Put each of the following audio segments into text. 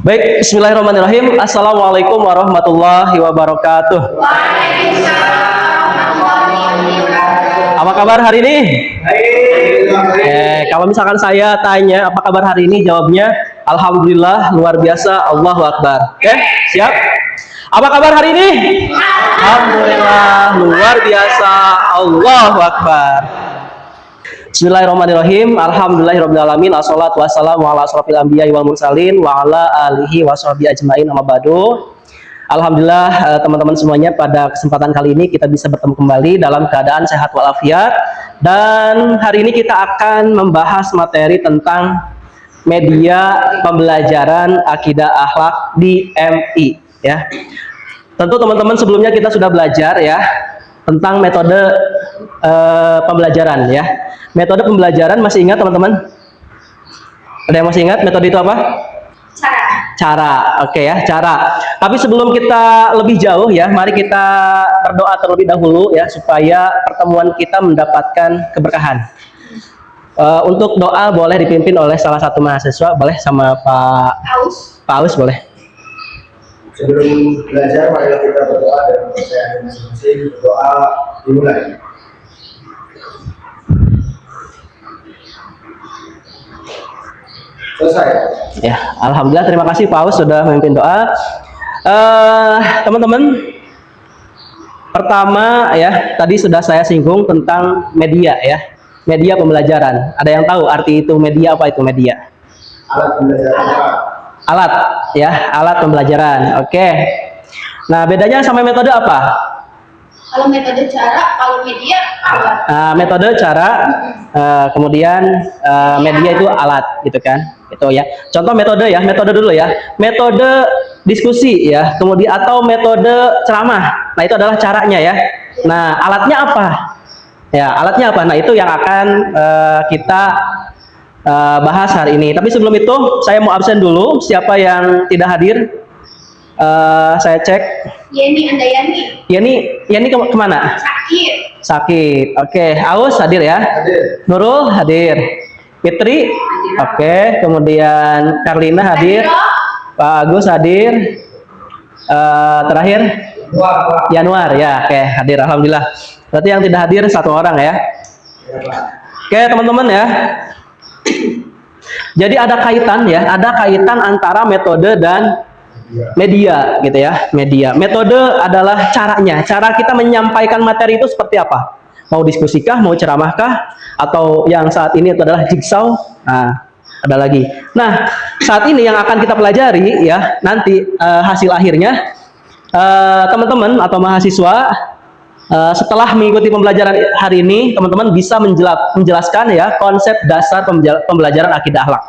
Baik, bismillahirrahmanirrahim. Assalamualaikum warahmatullahi wabarakatuh. Apa kabar hari ini? Kalau misalkan saya tanya apa kabar hari ini, jawabnya Alhamdulillah, luar biasa, Allahu Akbar. Oke, siap? Apa kabar hari ini? Alhamdulillah, luar biasa, Allahu Akbar. Bismillahirrahmanirrahim. Alhamdulillahirabbil wassalatu wassalamu ala asrofil anbiya'i wal mursalin wa ala alihi washabihi ajmain, amma ba'du. Alhamdulillah, teman-teman semuanya, pada kesempatan kali ini kita bisa bertemu kembali dalam keadaan sehat walafiat, dan hari ini kita akan membahas materi tentang media pembelajaran akidah akhlak di MI ya. Tentu teman-teman sebelumnya kita sudah belajar ya tentang metode pembelajaran ya. Metode pembelajaran masih ingat teman-teman? Ada yang masih ingat metode itu apa? Cara. Oke ya, cara. Tapi sebelum kita lebih jauh ya, mari kita berdoa terlebih dahulu ya, supaya pertemuan kita mendapatkan keberkahan. Untuk doa boleh dipimpin oleh salah satu mahasiswa, boleh sama Pak Aus boleh. Sebelum belajar, mari kita berdoa dan percaya masing-masing. Berdoa dimulai. Selesai. Ya, alhamdulillah, terima kasih Pak Aus sudah memimpin doa. Teman-teman, pertama ya, tadi sudah saya singgung tentang media ya, media pembelajaran. Ada yang tahu arti itu media? Apa itu media? Alat pembelajaran. Alat ya, alat pembelajaran. Oke. Nah, bedanya sama metode apa? Kalau metode cara, kalau media alat. Metode cara, kemudian media itu alat, gitu kan? Itu ya. Contoh metode ya, metode dulu ya. Metode diskusi ya, kemudian atau metode ceramah. Nah, itu adalah caranya ya. Nah, alatnya apa? Ya, alatnya apa? Nah, itu yang akan kita bahas hari ini. Tapi sebelum itu, saya mau absen dulu. Siapa yang tidak hadir? Saya cek. Yeni Andayani. Yeni kemana? Sakit. Oke, Aus hadir ya. Hadir. Nurul hadir. Fitri. Oke, kemudian Karlina hadir. Pak Agus hadir. Terakhir Januar ya. Oke, hadir. Alhamdulillah. Berarti yang tidak hadir satu orang ya. Oke, teman-teman ya. Jadi ada kaitan ya, ada kaitan antara metode dan media gitu ya. Media, metode adalah caranya, cara kita menyampaikan materi itu seperti apa, mau diskusikah, mau ceramahkah, atau yang saat ini itu adalah jigsaw. Nah, ada lagi. Nah, saat ini yang akan kita pelajari ya, nanti hasil akhirnya teman-teman atau mahasiswa setelah mengikuti pembelajaran hari ini, teman-teman bisa menjelaskan ya konsep dasar pembelajaran akidah akhlak,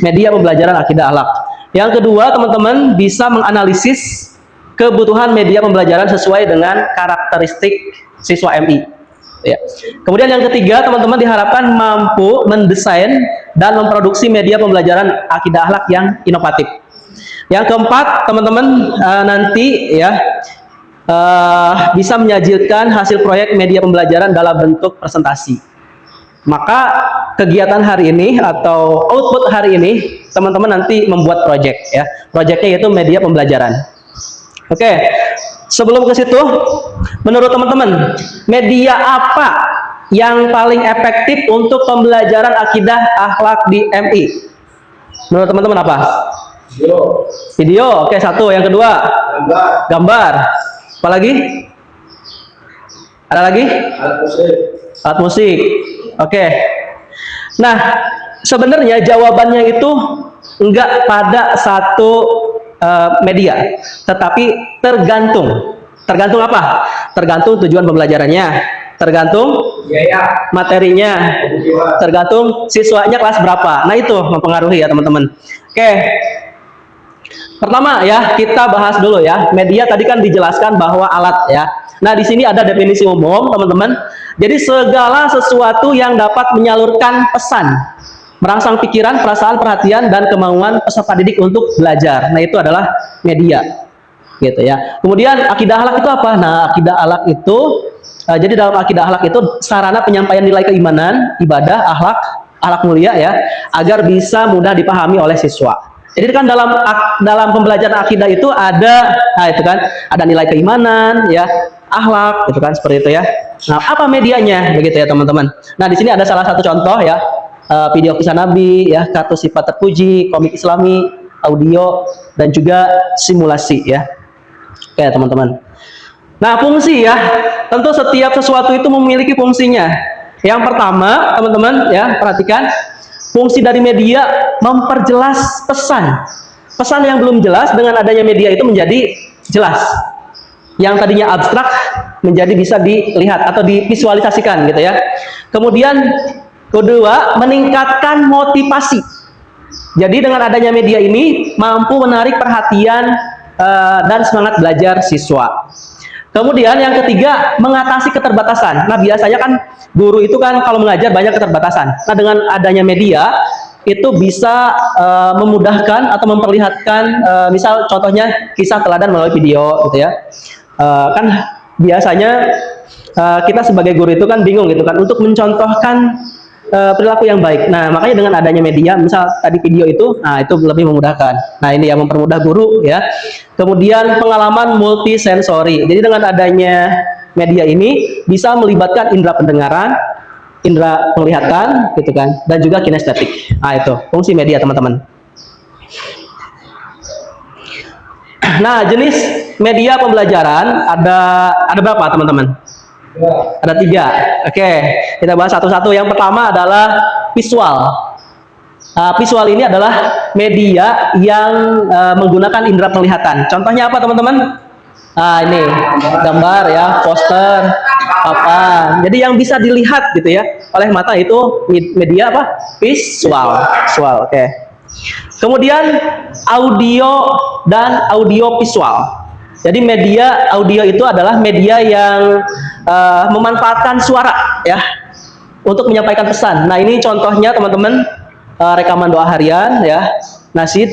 media pembelajaran akidah akhlak. Yang kedua, teman-teman bisa menganalisis kebutuhan media pembelajaran sesuai dengan karakteristik siswa MI. Ya. Kemudian yang ketiga, teman-teman diharapkan mampu mendesain dan memproduksi media pembelajaran akidah akhlak yang inovatif. Yang keempat, teman-teman nanti ya bisa menyajikan hasil proyek media pembelajaran dalam bentuk presentasi. Maka kegiatan hari ini atau output hari ini, teman-teman nanti membuat proyek ya. Proyeknya yaitu media pembelajaran. Oke, sebelum ke situ, menurut teman-teman, media apa yang paling efektif untuk pembelajaran akidah akhlak di MI? Menurut teman-teman apa? Video. Oke, satu. Yang kedua? Gambar. Apa lagi? Ada lagi? Alat musik. Oke. Nah, sebenarnya jawabannya itu enggak pada satu media, tetapi tergantung. Tergantung apa? Tergantung tujuan pembelajarannya, tergantung materinya, tergantung siswanya kelas berapa. Nah, itu mempengaruhi ya teman-teman. Oke. Pertama ya, kita bahas dulu ya. Media tadi kan dijelaskan bahwa alat ya. Nah, di sini ada definisi umum, teman-teman. Jadi segala sesuatu yang dapat menyalurkan pesan, merangsang pikiran, perasaan, perhatian, dan kemauan peserta didik untuk belajar. Nah, itu adalah media. Gitu ya. Kemudian akidah akhlak itu apa? Nah, akidah akhlak itu jadi dalam akidah akhlak itu sarana penyampaian nilai keimanan, ibadah, akhlak mulia ya, agar bisa mudah dipahami oleh siswa. Jadi kan dalam pembelajaran akidah itu ada, nah itu kan, ada nilai keimanan, ya, akhlak, gitu kan, seperti itu ya. Nah, apa medianya, begitu ya teman-teman. Nah, di sini ada salah satu contoh ya, video kisah Nabi, ya, kartu sifat terpuji, komik Islami, audio, dan juga simulasi ya. Oke teman-teman. Nah, fungsi ya, tentu setiap sesuatu itu memiliki fungsinya. Yang pertama, teman-teman ya, perhatikan. Fungsi dari media memperjelas pesan. Pesan yang belum jelas dengan adanya media itu menjadi jelas. Yang tadinya abstrak menjadi bisa dilihat atau divisualisasikan gitu ya. Kemudian kedua, meningkatkan motivasi. Jadi dengan adanya media ini mampu menarik perhatian dan semangat belajar siswa. Kemudian yang ketiga, mengatasi keterbatasan. Nah, biasanya kan guru itu kan kalau mengajar banyak keterbatasan. Nah, dengan adanya media itu bisa memudahkan atau memperlihatkan, misal contohnya kisah teladan melalui video gitu ya. Kan biasanya kita sebagai guru itu kan bingung gitu kan untuk mencontohkan perilaku yang baik. Nah, makanya dengan adanya media, misal tadi video itu, nah itu lebih memudahkan. Nah, ini yang mempermudah guru ya. Kemudian pengalaman multisensori. Jadi dengan adanya media ini bisa melibatkan indera pendengaran, indera penglihatan, gitu kan, dan juga kinestetik. Nah, itu fungsi media teman-teman. Nah, jenis media pembelajaran ada berapa teman-teman? Ada 3. Oke, kita bahas satu-satu. Yang pertama adalah visual. Visual ini adalah media yang menggunakan indera penglihatan. Contohnya apa teman-teman? Ini gambar ya, poster, papan. Jadi yang bisa dilihat gitu ya oleh mata itu media apa? Visual. Visual. Oke. Kemudian audio dan audio visual. Jadi media audio itu adalah media yang memanfaatkan suara ya untuk menyampaikan pesan. Nah, ini contohnya teman-teman, rekaman doa harian ya, nasyid,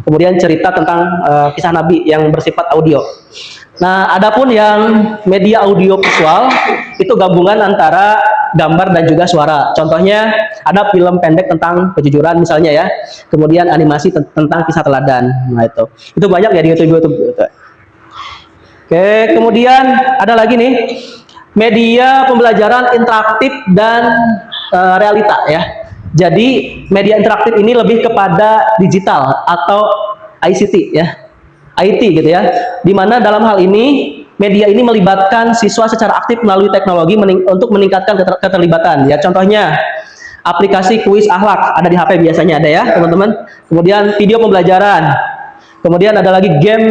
kemudian cerita tentang kisah Nabi yang bersifat audio. Nah, adapun yang media audio visual itu gabungan antara gambar dan juga suara. Contohnya ada film pendek tentang kejujuran misalnya ya. Kemudian animasi tentang kisah teladan. Nah, itu banyak ya di YouTube. Oke, kemudian ada lagi nih media pembelajaran interaktif dan realita ya. Jadi media interaktif ini lebih kepada digital atau ICT ya, IT gitu ya. Dimana dalam hal ini media ini melibatkan siswa secara aktif melalui teknologi untuk meningkatkan keterlibatan ya. Contohnya aplikasi kuis akhlak ada di HP biasanya ada ya teman-teman. Kemudian video pembelajaran. Kemudian ada lagi game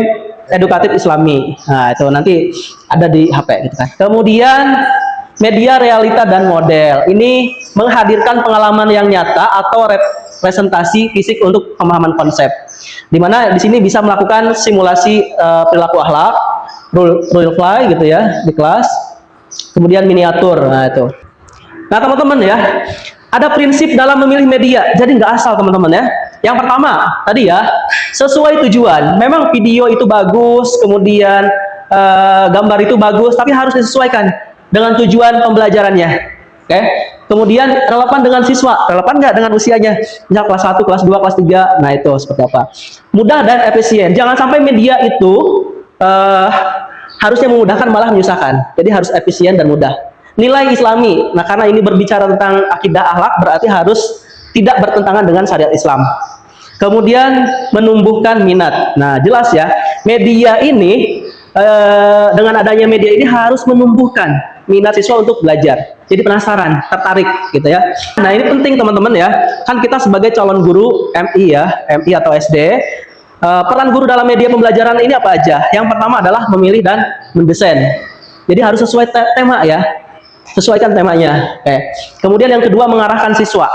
edukatif Islami. Nah, itu nanti ada di HP gitu kan. Kemudian media realita dan model. Ini menghadirkan pengalaman yang nyata atau representasi fisik untuk pemahaman konsep. Di mana di sini bisa melakukan simulasi perilaku akhlak, role play gitu ya di kelas. Kemudian miniatur. Nah, itu. Nah, teman-teman ya, ada prinsip dalam memilih media. Jadi nggak asal teman-teman ya. Yang pertama tadi ya, sesuai tujuan. Memang video itu bagus, kemudian gambar itu bagus, tapi harus disesuaikan dengan tujuan pembelajarannya. Oke. Kemudian relevan dengan siswa, relevan nggak dengan usianya? Misal kelas 1, kelas 2, kelas 3. Nah, itu seperti apa? Mudah dan efisien. Jangan sampai media itu harusnya memudahkan malah menyusahkan. Jadi harus efisien dan mudah. Nilai Islami. Nah, karena ini berbicara tentang akidah akhlak, berarti harus tidak bertentangan dengan syariat Islam. Kemudian menumbuhkan minat. Nah, jelas ya, media ini dengan adanya media ini harus menumbuhkan minat siswa untuk belajar. Jadi penasaran, tertarik gitu ya. Nah, ini penting teman-teman ya. Kan kita sebagai calon guru MI ya, MI atau SD, peran guru dalam media pembelajaran ini apa aja? Yang pertama adalah memilih dan mendesain. Jadi harus sesuai tema ya. Sesuaikan temanya. Oke. Kemudian yang kedua, mengarahkan siswa.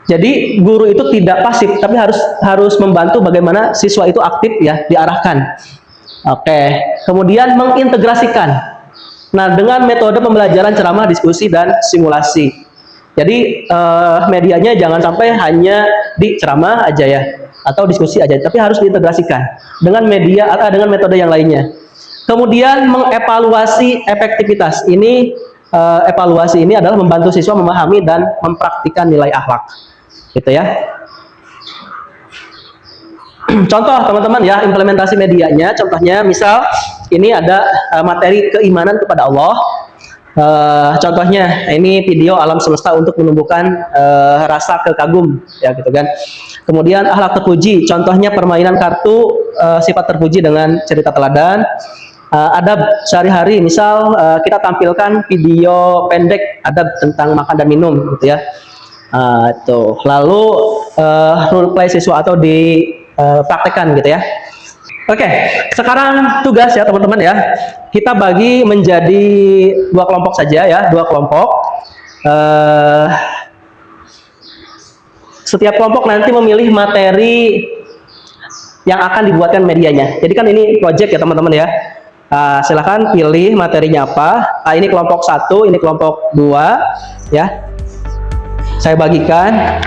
Jadi guru itu tidak pasif, tapi harus membantu bagaimana siswa itu aktif ya, diarahkan. Oke. Kemudian mengintegrasikan. Nah, dengan metode pembelajaran ceramah, diskusi, dan simulasi. Jadi medianya jangan sampai hanya di ceramah aja ya, atau diskusi aja, tapi harus diintegrasikan dengan media atau dengan metode yang lainnya. Kemudian mengevaluasi efektivitas. Ini evaluasi ini adalah membantu siswa memahami dan mempraktikkan nilai akhlak. Gitu ya. contoh teman-teman ya, implementasi medianya. Contohnya misal ini ada materi keimanan kepada Allah. Contohnya ini video alam semesta untuk menumbuhkan rasa kekagum ya gitu kan. Kemudian akhlak terpuji, contohnya permainan kartu sifat terpuji dengan cerita teladan. Adab sehari-hari, misal kita tampilkan video pendek adab tentang makan dan minum gitu ya. Tuh. Lalu role play siswa atau dipraktekkan gitu ya. Oke, sekarang tugas ya teman-teman ya. Kita bagi menjadi 2 kelompok saja ya, 2 kelompok. Setiap kelompok nanti memilih materi yang akan dibuatkan medianya. Jadi kan ini project ya teman-teman ya. Silahkan pilih materinya apa. Ini kelompok 1, ini kelompok 2 ya. Saya bagikan.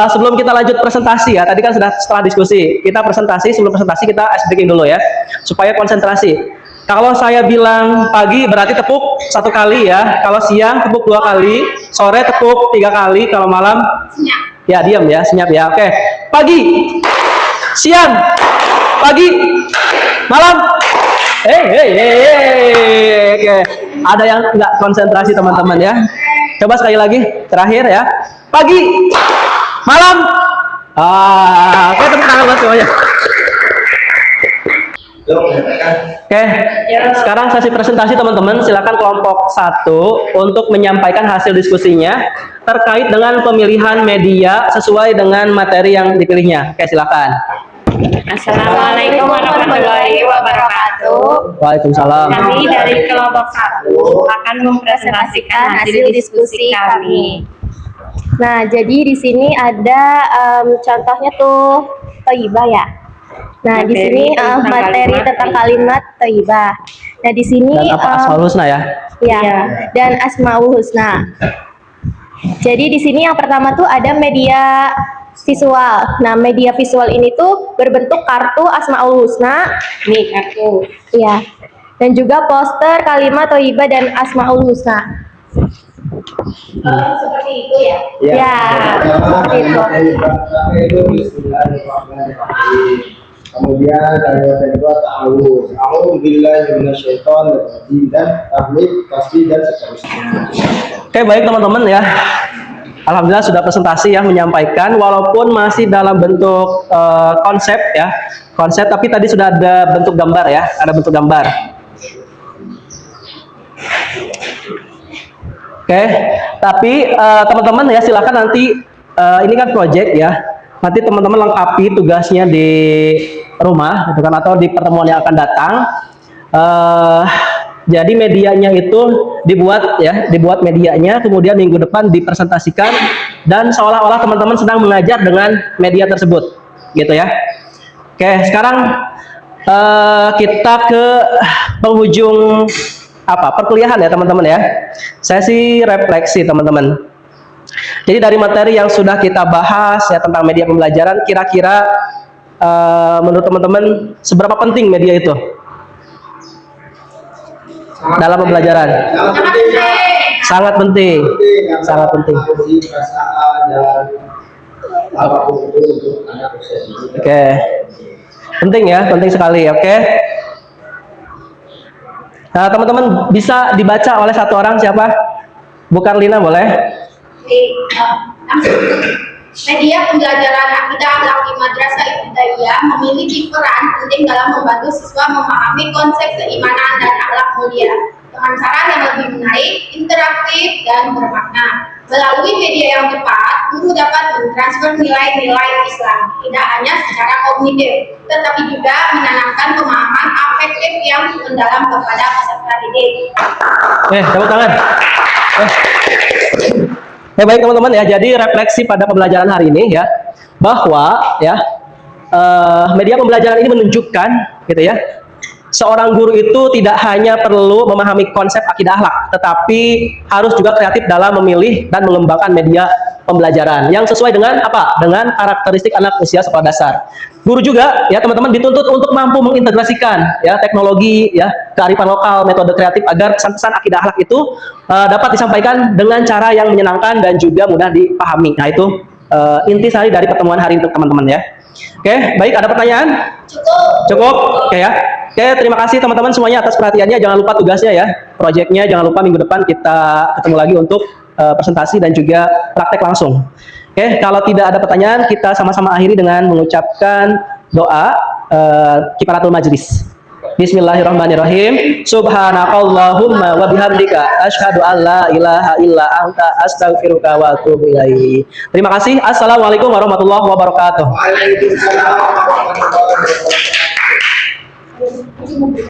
Sebelum kita lanjut presentasi ya, tadi kan sudah setelah diskusi, kita presentasi. Sebelum presentasi kita ice breaking dulu ya, supaya konsentrasi. Kalau saya bilang pagi berarti tepuk 1 kali ya, kalau siang tepuk 2 kali, sore tepuk 3 kali, kalau malam ya diam ya, senyap ya. Oke, pagi, siang, pagi, malam. Oke. Ada yang nggak konsentrasi teman-teman ya. Coba sekali lagi, terakhir ya, pagi, malam. Oke, tepuk tangan buat semuanya. Oke, sekarang sesi presentasi teman-teman. Silakan kelompok 1 untuk menyampaikan hasil diskusinya terkait dengan pemilihan media sesuai dengan materi yang dipilihnya. Oke, silakan. Assalamualaikum warahmatullahi wabarakatuh. Waalaikumsalam. Kami dari kelompok 1 akan mempresentasikan hasil diskusi kami. Nah, jadi di sini ada contohnya tuh thayyibah ya. Nah, di sini materi tentang kalimat thayyibah. Nah, di sini Dan apa Asmaul Husna ya? Ya, dan Asmaul Husna. Jadi di sini yang pertama tuh ada media visual. Nah, media visual ini tuh berbentuk kartu Asmaul Husna. Nih kartu. Iya. Dan juga poster kalimat thayyibah dan Asmaul Husna. Seperti itu ya. Ya, seperti itu. Kemudian kalimat yang kedua ta'awuz. A'udzubillahi minasyaitonir rajim, dan tahmid, tasbih dan seterusnya. Oke, baik teman-teman ya. Alhamdulillah sudah presentasi ya, menyampaikan walaupun masih dalam bentuk konsep ya. Konsep, tapi tadi sudah ada bentuk gambar ya, ada bentuk gambar. Oke, tapi teman-teman ya silakan nanti ini kan project ya. Nanti teman-teman lengkapi tugasnya di rumah gitu kan, atau di pertemuan yang akan datang. Jadi medianya itu dibuat ya, dibuat medianya, kemudian minggu depan dipresentasikan dan seolah-olah teman-teman sedang mengajar dengan media tersebut, gitu ya. Oke, sekarang kita ke penghujung perkuliahan ya teman-teman ya. Sesi refleksi teman-teman. Jadi dari materi yang sudah kita bahas ya tentang media pembelajaran, kira-kira menurut teman-teman seberapa penting media itu dalam pembelajaran? Sangat penting. Sangat penting. Oke. Penting ya, penting sekali. Oke. Nah, teman-teman bisa dibaca oleh satu orang, siapa? Bukan Lina, boleh? Media pembelajaran akidah akhlak di madrasah ibtidaiyah memiliki peran penting dalam membantu siswa memahami konsep keimanan dan akhlak mulia dengan cara yang lebih menarik, interaktif, dan bermakna. Melalui media yang tepat, guru dapat mentransfer nilai-nilai Islam tidak hanya secara kognitif, tetapi juga menanamkan pemahaman afektif yang mendalam kepada peserta didik. Tepuk tangan. Baik teman-teman ya, jadi refleksi pada pembelajaran hari ini ya, bahwa ya media pembelajaran ini menunjukkan gitu ya, seorang guru itu tidak hanya perlu memahami konsep akidah akhlak, tetapi harus juga kreatif dalam memilih dan mengembangkan media pembelajaran yang sesuai dengan apa? Dengan karakteristik anak usia sekolah dasar. Guru juga ya teman-teman dituntut untuk mampu mengintegrasikan ya teknologi ya kearifan lokal, metode kreatif agar pesan-pesan akidah akhlak itu dapat disampaikan dengan cara yang menyenangkan dan juga mudah dipahami. Nah, itu intisari dari pertemuan hari ini teman-teman ya. Oke, baik, ada pertanyaan? Cukup? Oke ya. Oke, terima kasih teman-teman semuanya atas perhatiannya. Jangan lupa tugasnya ya, proyeknya jangan lupa minggu depan kita ketemu lagi untuk presentasi dan juga praktek langsung. Oke, kalau tidak ada pertanyaan, kita sama-sama akhiri dengan mengucapkan doa kifaratul majlis. Bismillahirrahmanirrahim. Subhanakallahumma wa bihamdika asyhadu an la ilaha illa anta astaghfiruka wa atubu ilaik. Terima kasih. Assalamualaikum warahmatullahi wabarakatuh. Waalaikumsalam warahmatullahi wabarakatuh.